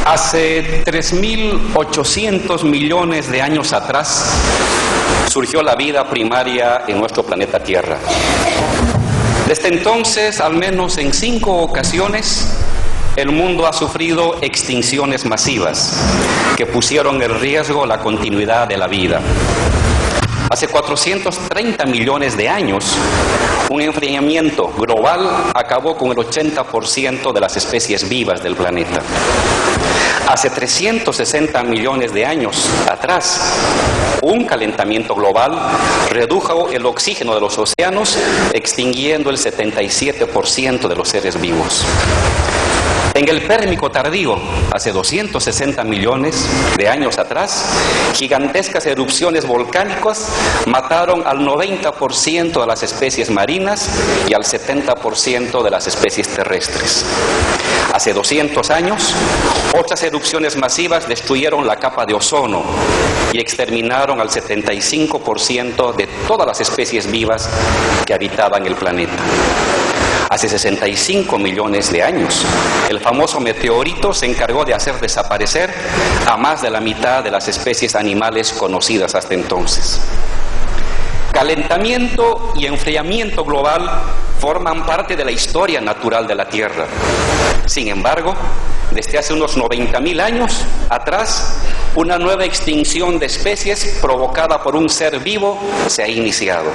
Hace 3.800 millones de años atrás surgió la vida primaria en nuestro planeta Tierra. Desde entonces, al menos en 5 ocasiones, el mundo ha sufrido extinciones masivas que pusieron en riesgo la continuidad de la vida. Hace 430 millones de años, un enfriamiento global acabó con el 80% de las especies vivas del planeta. Hace 360 millones de años atrás, un calentamiento global redujo el oxígeno de los océanos, extinguiendo el 77% de los seres vivos. En el Pérmico tardío, hace 260 millones de años atrás, gigantescas erupciones volcánicas mataron al 90% de las especies marinas y al 70% de las especies terrestres. Hace 200 años, otras erupciones masivas destruyeron la capa de ozono y exterminaron al 75% de todas las especies vivas que habitaban el planeta. Hace 65 millones de años, el famoso meteorito se encargó de hacer desaparecer a más de la mitad de las especies animales conocidas hasta entonces. Calentamiento y enfriamiento global forman parte de la historia natural de la Tierra. Sin embargo, desde hace unos 90.000 años atrás, una nueva extinción de especies provocada por un ser vivo se ha iniciado.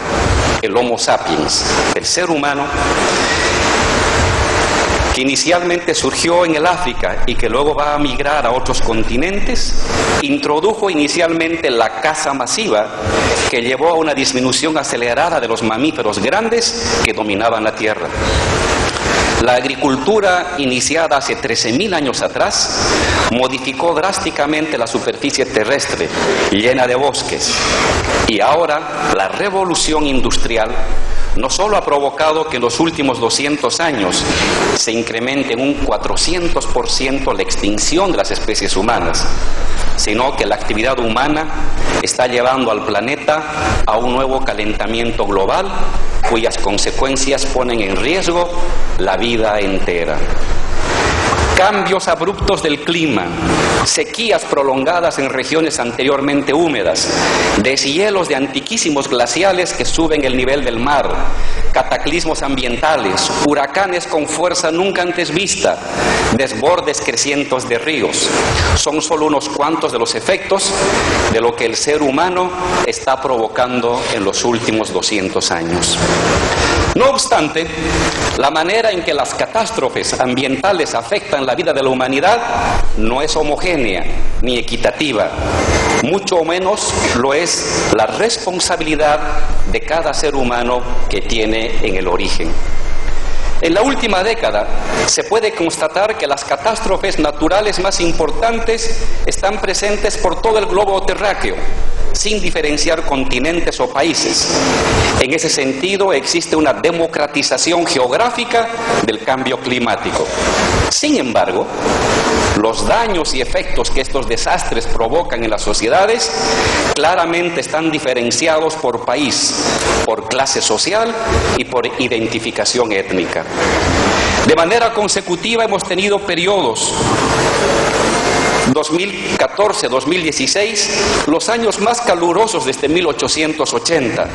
El Homo sapiens, el ser humano, que inicialmente surgió en el África y que luego va a migrar a otros continentes, introdujo inicialmente la caza masiva que llevó a una disminución acelerada de los mamíferos grandes que dominaban la Tierra. La agricultura, iniciada hace 13.000 años atrás, modificó drásticamente la superficie terrestre, llena de bosques. Y ahora, la revolución industrial no solo ha provocado que en los últimos 200 años se incremente en un 400% la extinción de las especies humanas, sino que la actividad humana está llevando al planeta a un nuevo calentamiento global, cuyas consecuencias ponen en riesgo la vida entera. Cambios abruptos del clima, sequías prolongadas en regiones anteriormente húmedas, deshielos de antiquísimos glaciales que suben el nivel del mar, cataclismos ambientales, huracanes con fuerza nunca antes vista, desbordes crecientes de ríos, son solo unos cuantos de los efectos de lo que el ser humano está provocando en los últimos 200 años. No obstante, la manera en que las catástrofes ambientales afectan la vida de la humanidad no es homogénea ni equitativa, mucho menos lo es la responsabilidad de cada ser humano que tiene en el origen. En la última década se puede constatar que las catástrofes naturales más importantes están presentes por todo el globo terráqueo, sin diferenciar continentes o países. En ese sentido, existe una democratización geográfica del cambio climático. Sin embargo, los daños y efectos que estos desastres provocan en las sociedades claramente están diferenciados por país, por clase social y por identificación étnica. De manera consecutiva hemos tenido periodos 2014-2016, los años más calurosos desde 1880,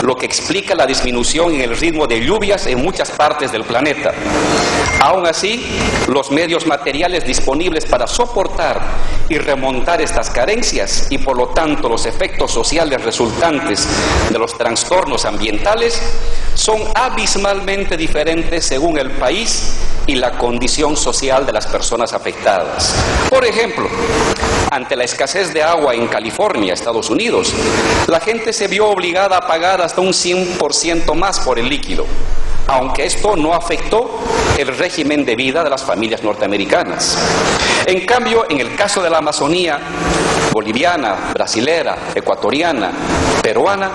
lo que explica la disminución en el ritmo de lluvias en muchas partes del planeta. Aún así, los medios materiales disponibles para soportar y remontar estas carencias y por lo tanto los efectos sociales resultantes de los trastornos ambientales son abismalmente diferentes según el país y la condición social de las personas afectadas. Por ejemplo, ante la escasez de agua en California, Estados Unidos, la gente se vio obligada a pagar hasta un 100% más por el líquido, aunque esto no afectó el régimen de vida de las familias norteamericanas. En cambio, en el caso de la Amazonía boliviana, brasilera, ecuatoriana, peruana,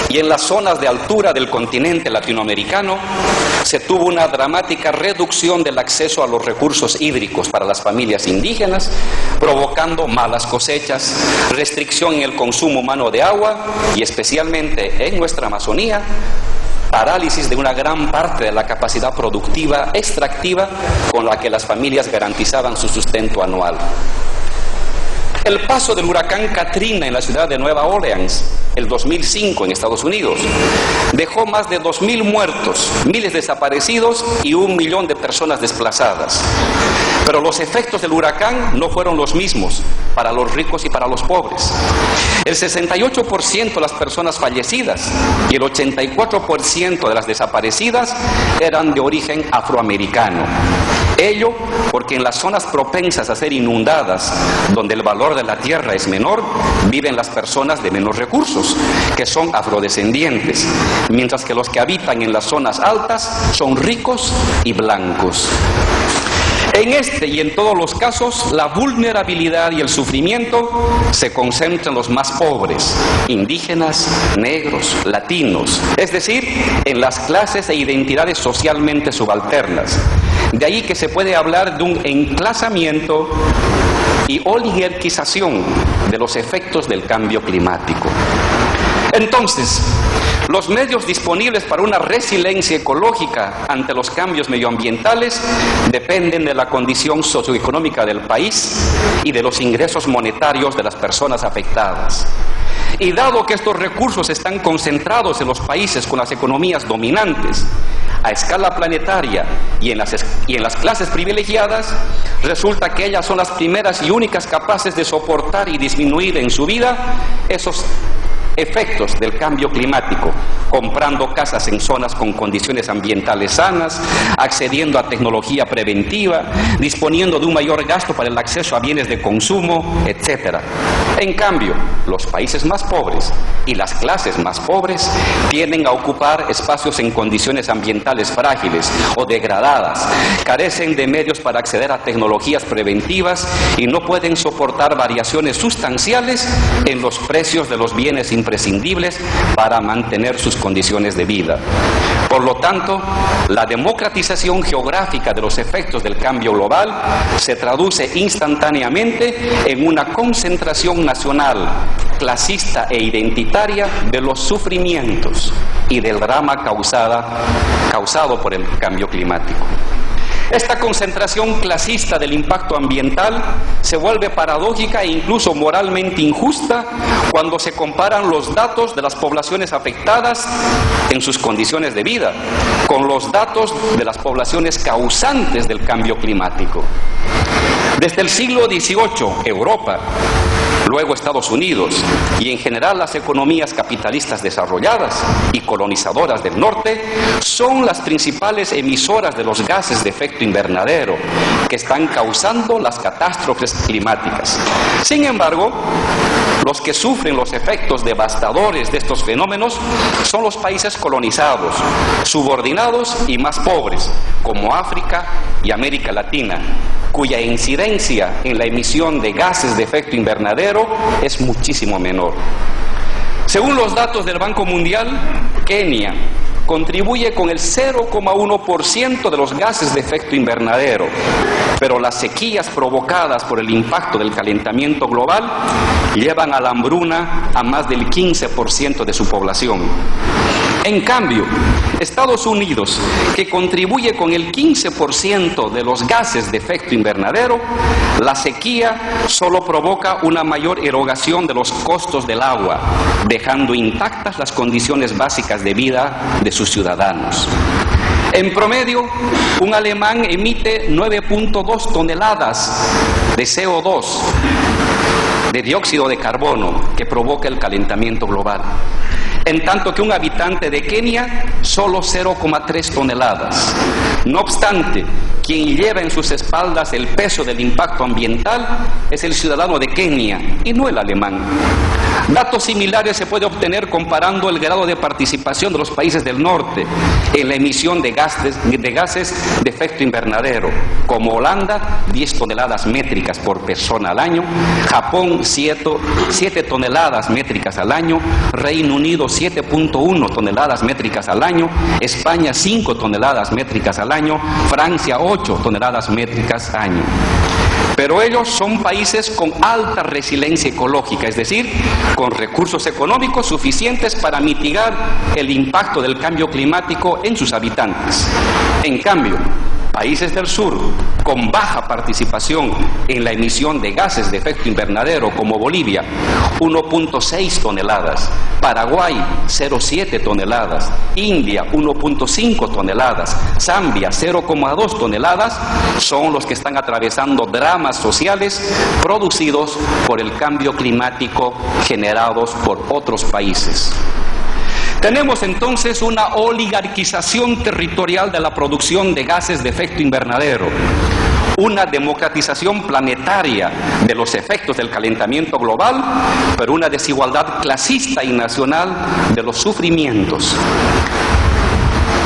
y en las zonas de altura del continente latinoamericano se tuvo una dramática reducción del acceso a los recursos hídricos para las familias indígenas, provocando malas cosechas, restricción en el consumo humano de agua y especialmente en nuestra Amazonía, parálisis de una gran parte de la capacidad productiva extractiva con la que las familias garantizaban su sustento anual. El paso del huracán Katrina en la ciudad de Nueva Orleans, el 2005 en Estados Unidos, dejó más de 2.000 muertos, miles desaparecidos y 1 millón de personas desplazadas. Pero los efectos del huracán no fueron los mismos para los ricos y para los pobres. El 68% de las personas fallecidas y el 84% de las desaparecidas eran de origen afroamericano. Ello porque en las zonas propensas a ser inundadas, donde el valor de la tierra es menor, viven las personas de menos recursos, que son afrodescendientes, mientras que los que habitan en las zonas altas son ricos y blancos. En este y en todos los casos, la vulnerabilidad y el sufrimiento se concentran en los más pobres, indígenas, negros, latinos, es decir, en las clases e identidades socialmente subalternas. De ahí que se puede hablar de un enclasamiento y oligarquización de los efectos del cambio climático. Entonces, los medios disponibles para una resiliencia ecológica ante los cambios medioambientales dependen de la condición socioeconómica del país y de los ingresos monetarios de las personas afectadas. Y dado que estos recursos están concentrados en los países con las economías dominantes, a escala planetaria y en las clases privilegiadas, resulta que ellas son las primeras y únicas capaces de soportar y disminuir en su vida esos efectos del cambio climático, comprando casas en zonas con condiciones ambientales sanas, accediendo a tecnología preventiva, disponiendo de un mayor gasto para el acceso a bienes de consumo, etc. En cambio, los países más pobres y las clases más pobres tienden a ocupar espacios en condiciones ambientales frágiles o degradadas, carecen de medios para acceder a tecnologías preventivas y no pueden soportar variaciones sustanciales en los precios de los bienes imprescindibles para mantener sus condiciones de vida. Por lo tanto, la democratización geográfica de los efectos del cambio global se traduce instantáneamente en una concentración nacional, clasista e identitaria de los sufrimientos y del drama causado por el cambio climático. Esta concentración clasista del impacto ambiental se vuelve paradójica e incluso moralmente injusta cuando se comparan los datos de las poblaciones afectadas en sus condiciones de vida con los datos de las poblaciones causantes del cambio climático. Desde el siglo XVIII, Europa, luego Estados Unidos y en general las economías capitalistas desarrolladas y colonizadoras del norte son las principales emisoras de los gases de efecto invernadero que están causando las catástrofes climáticas. Sin embargo, los que sufren los efectos devastadores de estos fenómenos son los países colonizados, subordinados y más pobres, como África y América Latina, cuya incidencia en la emisión de gases de efecto invernadero es muchísimo menor. Según los datos del Banco Mundial, Kenia contribuye con el 0,1% de los gases de efecto invernadero, pero las sequías provocadas por el impacto del calentamiento global llevan a la hambruna a más del 15% de su población. En cambio, Estados Unidos, que contribuye con el 15% de los gases de efecto invernadero, la sequía solo provoca una mayor erogación de los costos del agua, dejando intactas las condiciones básicas de vida de sus ciudadanos. En promedio, un alemán emite 9.2 toneladas de CO2, de dióxido de carbono, que provoca el calentamiento global, en tanto que un habitante de Kenia solo 0,3 toneladas. No obstante, quien lleva en sus espaldas el peso del impacto ambiental es el ciudadano de Kenia y no el alemán. Datos similares se puede obtener comparando el grado de participación de los países del norte en la emisión de gases de efecto invernadero, como Holanda, 10 toneladas métricas por persona al año, Japón, 7 toneladas métricas al año, Reino Unido, 7.1 toneladas métricas al año, España, 5 toneladas métricas al año, Francia, 8 toneladas métricas al año. pero ellos son países con alta resiliencia ecológica, es decir, con recursos económicos suficientes para mitigar el impacto del cambio climático en sus habitantes. En cambio, países del sur con baja participación en la emisión de gases de efecto invernadero como Bolivia, 1.6 toneladas, Paraguay, 0.7 toneladas, India, 1.5 toneladas, Zambia, 0.2 toneladas, son los que están atravesando dramas sociales producidos por el cambio climático generados por otros países. Tenemos entonces una oligarquización territorial de la producción de gases de efecto invernadero, una democratización planetaria de los efectos del calentamiento global, pero una desigualdad clasista y nacional de los sufrimientos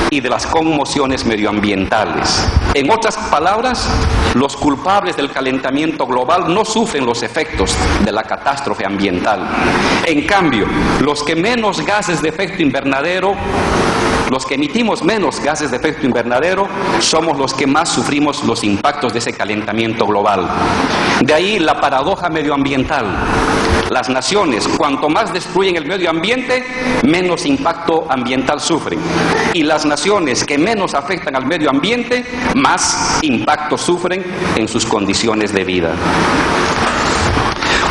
y de las conmociones medioambientales. En otras palabras, los culpables del calentamiento global no sufren los efectos de la catástrofe ambiental. En cambio, los que emitimos menos gases de efecto invernadero, somos los que más sufrimos los impactos de ese calentamiento global. De ahí la paradoja medioambiental. Las naciones, cuanto más destruyen el medio ambiente, menos impacto ambiental sufren. Y las naciones que menos afectan al medio ambiente, más impacto sufren en sus condiciones de vida.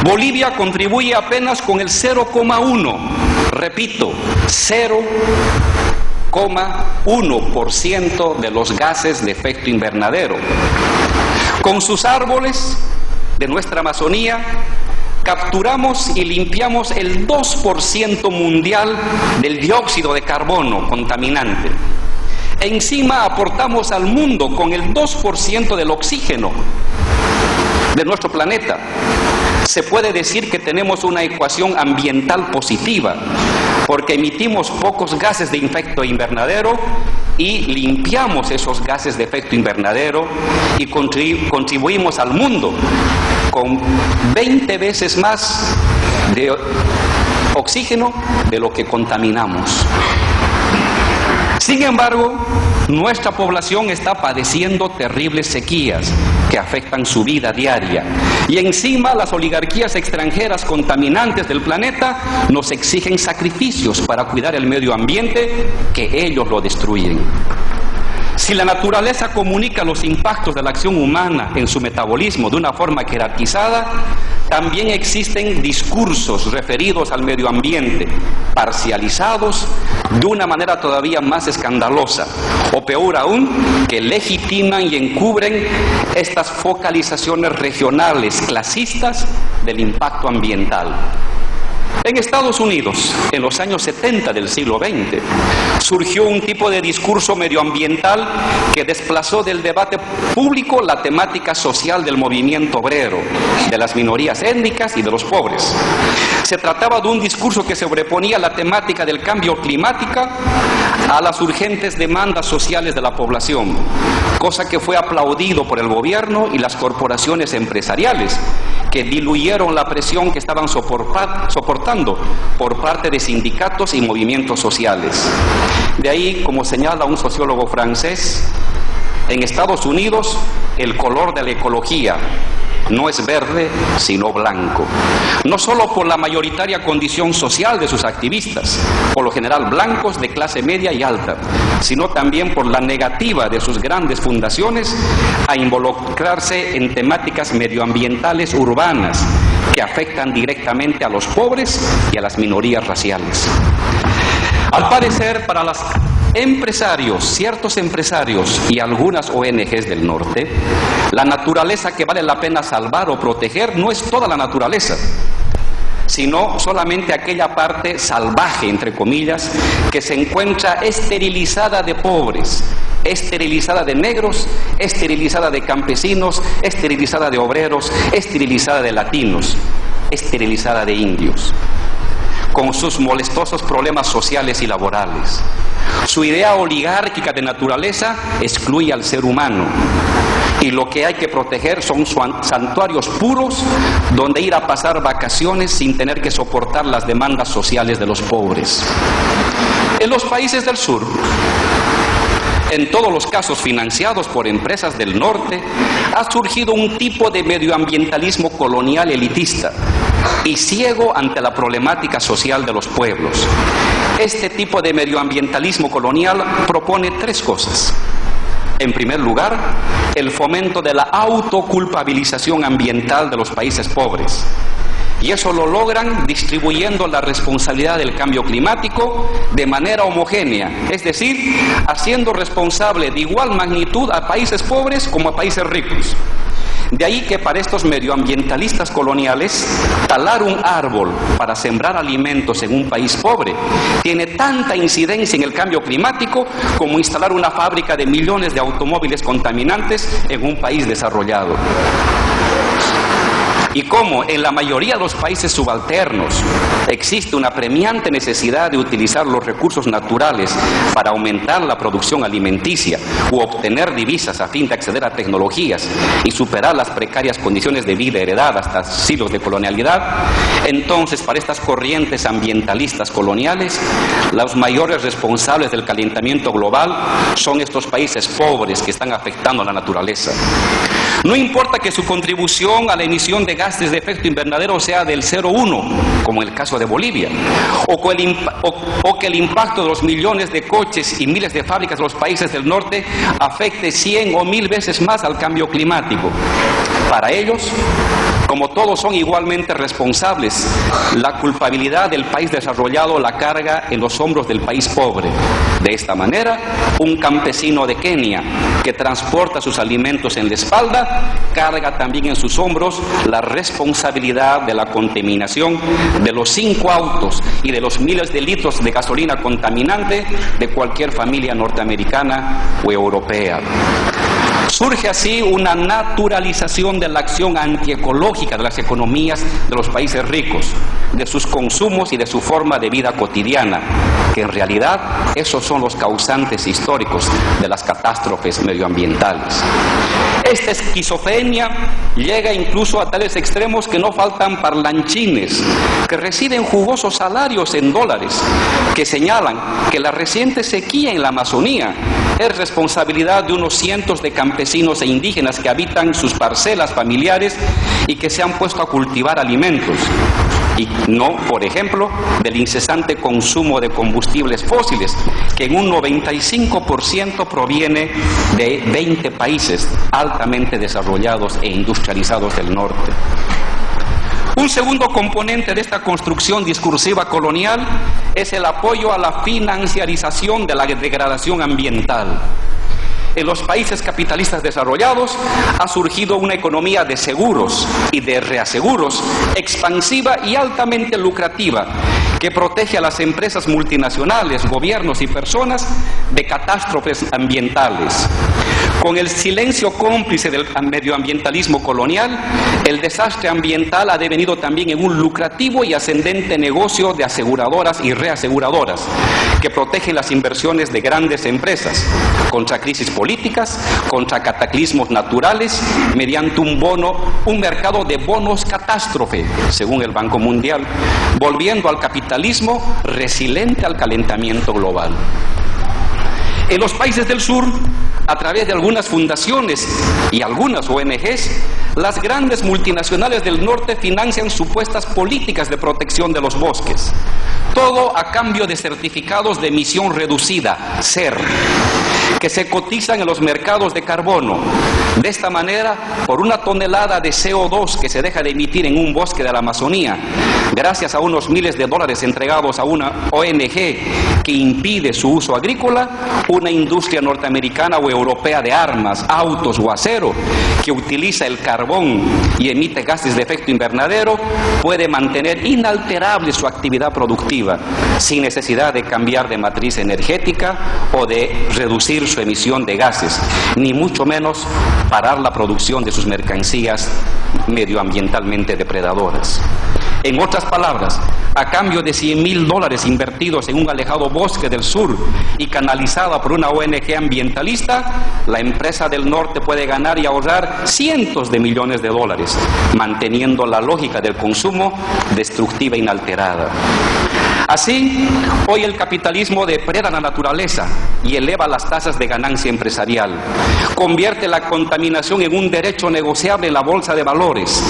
Bolivia contribuye apenas con el 0,1, repito, 0,1% de los gases de efecto invernadero. Con sus árboles de nuestra Amazonía, capturamos y limpiamos el 2% mundial del dióxido de carbono contaminante. Encima aportamos al mundo con el 2% del oxígeno de nuestro planeta. Se puede decir que tenemos una ecuación ambiental positiva, porque emitimos pocos gases de efecto invernadero y limpiamos esos gases de efecto invernadero y contribuimos al mundo con 20 veces más de oxígeno de lo que contaminamos. Sin embargo, nuestra población está padeciendo terribles sequías que afectan su vida diaria. Y encima las oligarquías extranjeras contaminantes del planeta nos exigen sacrificios para cuidar el medio ambiente que ellos lo destruyen. Si la naturaleza comunica los impactos de la acción humana en su metabolismo de una forma jerarquizada, también existen discursos referidos al medio ambiente, parcializados de una manera todavía más escandalosa, o peor aún, que legitiman y encubren estas focalizaciones regionales clasistas del impacto ambiental. En Estados Unidos, en los años 70 del siglo XX, surgió un tipo de discurso medioambiental que desplazó del debate público la temática social del movimiento obrero, de las minorías étnicas y de los pobres. Se trataba de un discurso que sobreponía la temática del cambio climático a las urgentes demandas sociales de la población, cosa que fue aplaudido por el gobierno y las corporaciones empresariales, que diluyeron la presión que estaban soportando por parte de sindicatos y movimientos sociales. De ahí, como señala un sociólogo francés, en Estados Unidos el color de la ecología no es verde, sino blanco. No solo por la mayoritaria condición social de sus activistas, por lo general blancos de clase media y alta, sino también por la negativa de sus grandes fundaciones a involucrarse en temáticas medioambientales urbanas que afectan directamente a los pobres y a las minorías raciales. Al parecer, para los empresarios, ciertos empresarios y algunas ONGs del norte, la naturaleza que vale la pena salvar o proteger no es toda la naturaleza, sino solamente aquella parte salvaje, entre comillas, que se encuentra esterilizada de pobres, esterilizada de negros, esterilizada de campesinos, esterilizada de obreros, esterilizada de latinos, esterilizada de indios, con sus molestosos problemas sociales y laborales. Su idea oligárquica de naturaleza excluye al ser humano, y lo que hay que proteger son santuarios puros donde ir a pasar vacaciones sin tener que soportar las demandas sociales de los pobres. En los países del sur, en todos los casos financiados por empresas del norte, ha surgido un tipo de medioambientalismo colonial elitista y ciego ante la problemática social de los pueblos. Este tipo de medioambientalismo colonial propone tres cosas. En primer lugar, el fomento de la autoculpabilización ambiental de los países pobres. Y eso lo logran distribuyendo la responsabilidad del cambio climático de manera homogénea, es decir, haciendo responsable de igual magnitud a países pobres como a países ricos. De ahí que para estos medioambientalistas coloniales, talar un árbol para sembrar alimentos en un país pobre tiene tanta incidencia en el cambio climático como instalar una fábrica de millones de automóviles contaminantes en un país desarrollado. Y como en la mayoría de los países subalternos existe una apremiante necesidad de utilizar los recursos naturales para aumentar la producción alimenticia u obtener divisas a fin de acceder a tecnologías y superar las precarias condiciones de vida heredadas tras siglos de colonialidad, entonces para estas corrientes ambientalistas coloniales, los mayores responsables del calentamiento global son estos países pobres que están afectando a la naturaleza. No importa que su contribución a la emisión de gases de efecto invernadero sea del 0,1, como en el caso de Bolivia, o que el impacto de los millones de coches y miles de fábricas de los países del norte afecte 100 o 1000 veces más al cambio climático. Para ellos, como todos son igualmente responsables, la culpabilidad del país desarrollado la carga en los hombros del país pobre. De esta manera, un campesino de Kenia que transporta sus alimentos en la espalda, carga también en sus hombros la responsabilidad de la contaminación de los 5 autos y de los miles de litros de gasolina contaminante de cualquier familia norteamericana o europea. Surge así una naturalización de la acción antiecológica de las economías de los países ricos, de sus consumos y de su forma de vida cotidiana, que en realidad esos son los causantes históricos de las catástrofes medioambientales. Esta esquizofrenia llega incluso a tales extremos que no faltan parlanchines que reciben jugosos salarios en dólares, que señalan que la reciente sequía en la Amazonía es responsabilidad de unos cientos de campesinos e indígenas que habitan sus parcelas familiares y que se han puesto a cultivar alimentos, y no, por ejemplo, del incesante consumo de combustibles fósiles, que en un 95% proviene de 20 países altamente desarrollados e industrializados del norte. Un segundo componente de esta construcción discursiva colonial es el apoyo a la financiarización de la degradación ambiental. En los países capitalistas desarrollados ha surgido una economía de seguros y de reaseguros expansiva y altamente lucrativa que protege a las empresas multinacionales, gobiernos y personas de catástrofes ambientales. Con el silencio cómplice del medioambientalismo colonial, el desastre ambiental ha devenido también en un lucrativo y ascendente negocio de aseguradoras y reaseguradoras que protegen las inversiones de grandes empresas contra crisis políticas, contra cataclismos naturales, mediante un mercado de bonos catástrofe, según el Banco Mundial, volviendo al capitalismo resiliente al calentamiento global. En los países del sur, a través de algunas fundaciones y algunas ONGs, las grandes multinacionales del norte financian supuestas políticas de protección de los bosques. Todo a cambio de certificados de emisión reducida, CER, que se cotizan en los mercados de carbono. De esta manera, por una tonelada de CO2 que se deja de emitir en un bosque de la Amazonía, gracias a unos miles de dólares entregados a una ONG que impide su uso agrícola, una industria norteamericana o europea de armas, autos o acero que utiliza el carbón y emite gases de efecto invernadero puede mantener inalterable su actividad productiva sin necesidad de cambiar de matriz energética o de reducir su emisión de gases, ni mucho menos parar la producción de sus mercancías medioambientalmente depredadoras. En otras palabras, a cambio de $100,000 invertidos en un alejado bosque del sur y canalizada por una ONG ambientalista, la empresa del norte puede ganar y ahorrar cientos de millones de dólares, manteniendo la lógica del consumo destructiva inalterada. Así, hoy el capitalismo depreda la naturaleza y eleva las tasas de ganancia empresarial. Convierte la contaminación en un derecho negociable en la bolsa de valores.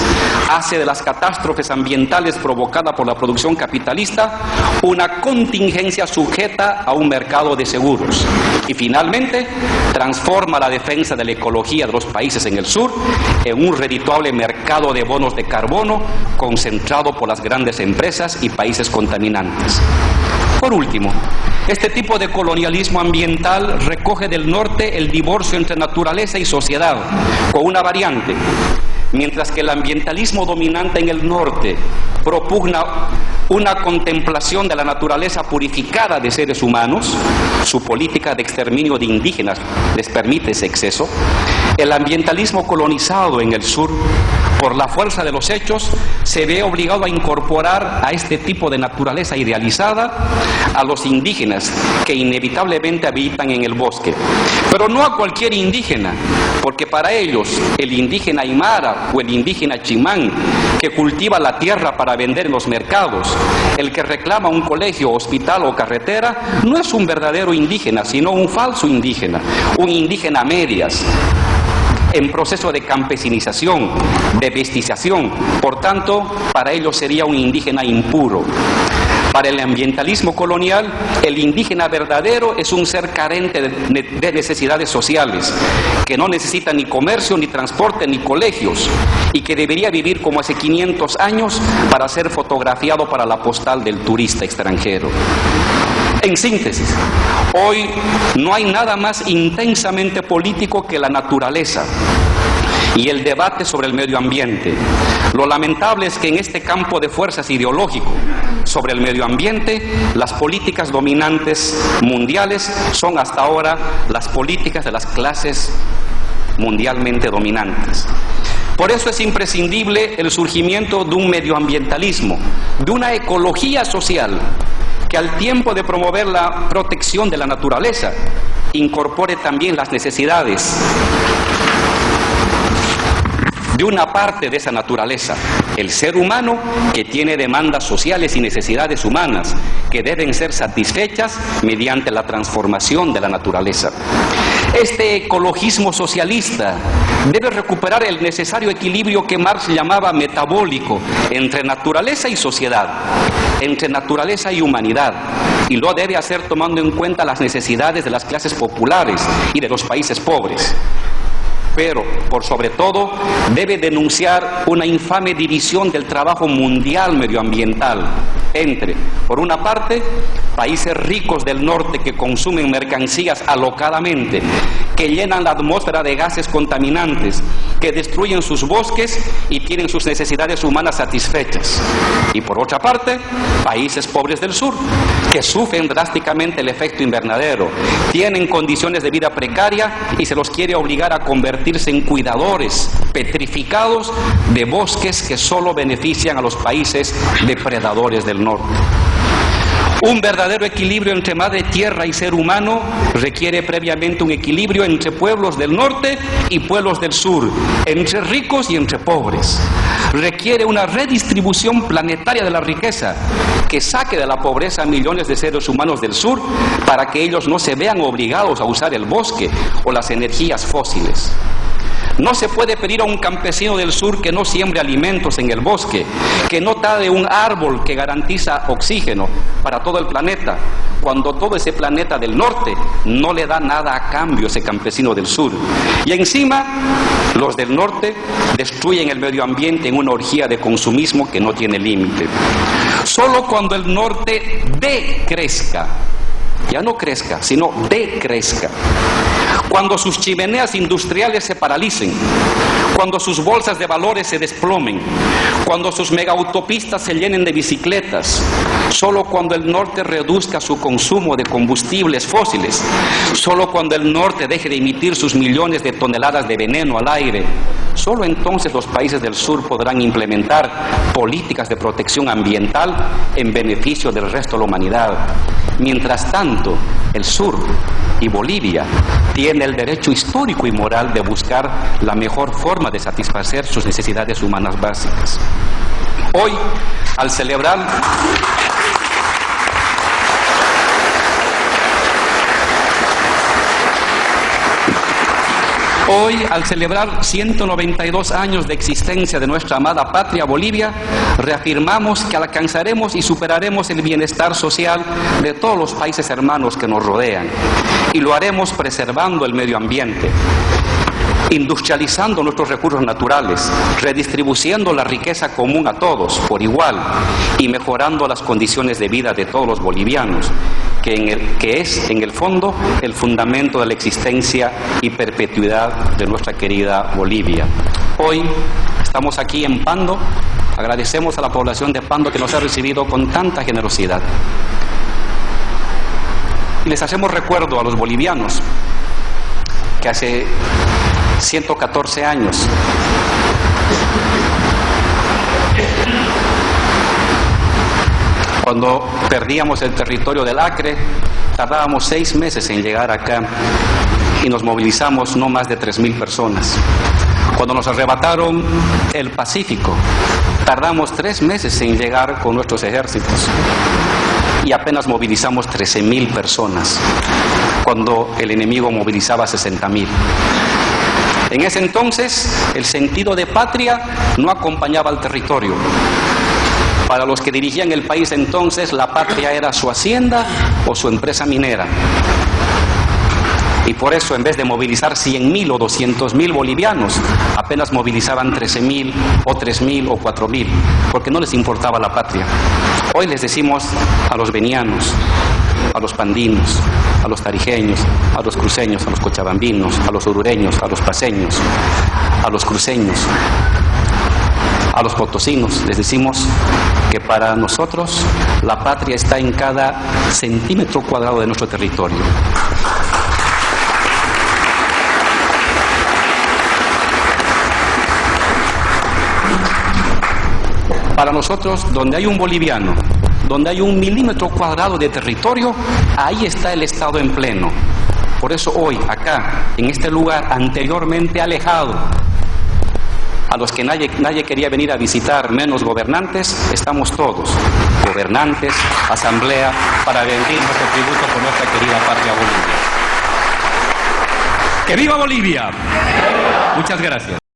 Hace de las catástrofes ambientales provocadas por la producción capitalista una contingencia sujeta a un mercado de seguros. Y finalmente, transforma la defensa de la ecología de los países en el sur en un redituable mercado de bonos de carbono concentrado por las grandes empresas y países contaminantes. Por último, este tipo de colonialismo ambiental recoge del norte el divorcio entre naturaleza y sociedad, con una variante. Mientras que el ambientalismo dominante en el norte propugna una contemplación de la naturaleza purificada de seres humanos, su política de exterminio de indígenas les permite ese exceso. El ambientalismo colonizado en el sur, por la fuerza de los hechos, se ve obligado a incorporar a este tipo de naturaleza idealizada a los indígenas que inevitablemente habitan en el bosque. Pero no a cualquier indígena, porque para ellos el indígena aymara o el indígena chimán que cultiva la tierra para vender en los mercados, el que reclama un colegio, hospital o carretera, no es un verdadero indígena, sino un falso indígena, un indígena a medias, en proceso de campesinización, de mestización. Por tanto, para ellos sería un indígena impuro. Para el ambientalismo colonial, el indígena verdadero es un ser carente de necesidades sociales, que no necesita ni comercio, ni transporte, ni colegios, y que debería vivir como hace 500 años para ser fotografiado para la postal del turista extranjero. En síntesis, hoy no hay nada más intensamente político que la naturaleza y el debate sobre el medio ambiente. Lo lamentable es que en este campo de fuerzas ideológico sobre el medio ambiente, las políticas dominantes mundiales son hasta ahora las políticas de las clases mundialmente dominantes. Por eso es imprescindible el surgimiento de un medioambientalismo, de una ecología social, que al tiempo de promover la protección de la naturaleza, incorpore también las necesidades de una parte de esa naturaleza, el ser humano, que tiene demandas sociales y necesidades humanas que deben ser satisfechas mediante la transformación de la naturaleza. Este ecologismo socialista debe recuperar el necesario equilibrio que Marx llamaba metabólico entre naturaleza y sociedad, entre naturaleza y humanidad, y lo debe hacer tomando en cuenta las necesidades de las clases populares y de los países pobres. Pero, por sobre todo, debe denunciar una infame división del trabajo mundial medioambiental entre, por una parte, países ricos del norte que consumen mercancías alocadamente, que llenan la atmósfera de gases contaminantes, que destruyen sus bosques y tienen sus necesidades humanas satisfechas. Y por otra parte, países pobres del sur, que sufren drásticamente el efecto invernadero, tienen condiciones de vida precaria y se los quiere obligar a convertirse en cuidadores petrificados de bosques que solo benefician a los países depredadores del norte. Un verdadero equilibrio entre madre tierra y ser humano requiere previamente un equilibrio entre pueblos del norte y pueblos del sur, entre ricos y entre pobres. Requiere una redistribución planetaria de la riqueza que saque de la pobreza a millones de seres humanos del sur para que ellos no se vean obligados a usar el bosque o las energías fósiles. No se puede pedir a un campesino del sur que no siembre alimentos en el bosque, que no tale un árbol que garantiza oxígeno para todo el planeta, cuando todo ese planeta del norte no le da nada a cambio a ese campesino del sur. Y encima, los del norte destruyen el medio ambiente en una orgía de consumismo que no tiene límite. Solo cuando el norte decrezca, ya no crezca, sino decrezca, cuando sus chimeneas industriales se paralicen, cuando sus bolsas de valores se desplomen, cuando sus megaautopistas se llenen de bicicletas, solo cuando el norte reduzca su consumo de combustibles fósiles, solo cuando el norte deje de emitir sus millones de toneladas de veneno al aire, solo entonces los países del sur podrán implementar políticas de protección ambiental en beneficio del resto de la humanidad. Mientras tanto, el sur y Bolivia tienen el derecho histórico y moral de buscar la mejor forma de satisfacer sus necesidades humanas básicas. Hoy, al celebrar Hoy, al celebrar 192 años de existencia de nuestra amada patria Bolivia, reafirmamos que alcanzaremos y superaremos el bienestar social de todos los países hermanos que nos rodean, y lo haremos preservando el medio ambiente, industrializando nuestros recursos naturales, redistribuyendo la riqueza común a todos por igual y mejorando las condiciones de vida de todos los bolivianos, que es en el fondo el fundamento de la existencia y perpetuidad de nuestra querida Bolivia. Hoy estamos aquí en Pando, agradecemos a la población de Pando que nos ha recibido con tanta generosidad. Y les hacemos recuerdo a los bolivianos que hace 114 años cuando perdíamos el territorio del Acre, tardábamos 6 meses en llegar acá y nos movilizamos no más de 3.000 personas. Cuando nos arrebataron el Pacífico, tardamos 3 meses en llegar con nuestros ejércitos y apenas movilizamos 13.000 personas, cuando el enemigo movilizaba 60.000. En ese entonces, el sentido de patria no acompañaba al territorio. Para los que dirigían el país entonces, la patria era su hacienda o su empresa minera. Y por eso, en vez de movilizar 100.000 o 200.000 bolivianos, apenas movilizaban 13.000 o 3.000 o 4.000, porque no les importaba la patria. Hoy les decimos a los benianos, a los pandinos, a los tarijeños, a los cruceños, a los cochabambinos, a los orureños, a los paceños, a los cruceños, a los potosinos, les decimos que para nosotros la patria está en cada centímetro cuadrado de nuestro territorio. Para nosotros, donde hay un boliviano, donde hay 1 milímetro cuadrado de territorio, ahí está el Estado en pleno. Por eso hoy, acá, en este lugar anteriormente alejado, a los que nadie quería venir a visitar, menos gobernantes, estamos todos, gobernantes, asamblea, para rendir nuestro tributo por nuestra querida patria Bolivia. ¡Que viva Bolivia! Muchas gracias.